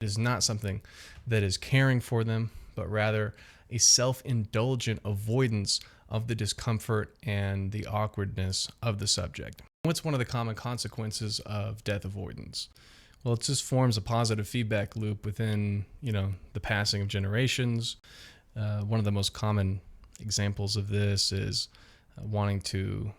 It is not something that is caring for them, but rather a self-indulgent avoidance of the discomfort and the awkwardness of the subject. What's one of the common consequences of death avoidance? Well, it just forms a positive feedback loop within, the passing of generations. One of the most common examples of this is wanting to,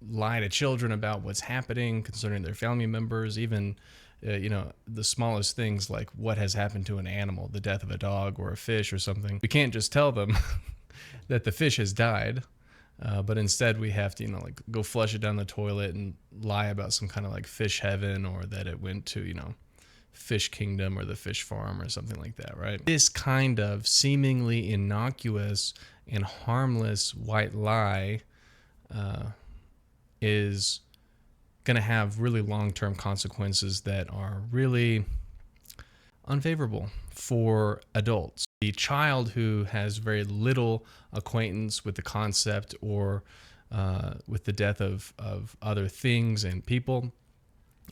lie to children about what's happening concerning their family members, even the smallest things like what has happened to an animal, the death of a dog or a fish or something. We can't just tell them that the fish has died, but instead we have to, go flush it down the toilet and lie about some kind of like fish heaven, or that it went to, fish kingdom or the fish farm or something like that, right? This kind of seemingly innocuous and harmless white lie is going to have really long-term consequences that are really unfavorable for adults. The child who has very little acquaintance with the concept or with the death of other things and people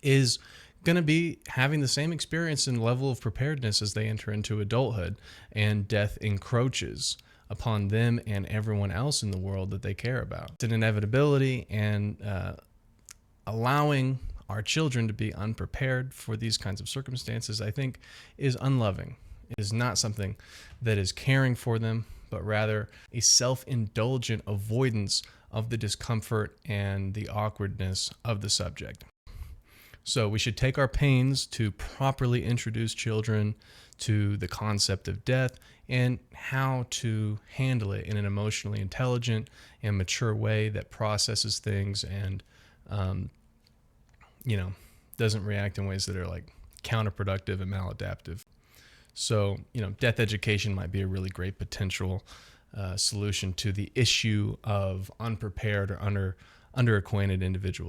is going to be having the same experience and level of preparedness as they enter into adulthood, and death encroaches upon them and everyone else in the world that they care about. It's an inevitability, and allowing our children to be unprepared for these kinds of circumstances, I think, is unloving. It is not something that is caring for them, but rather a self-indulgent avoidance of the discomfort and the awkwardness of the subject. So we should take our pains to properly introduce children to the concept of death and how to handle it in an emotionally intelligent and mature way that processes things and doesn't react in ways that are like counterproductive and maladaptive. So, death education might be a really great potential solution to the issue of unprepared or underacquainted individuals.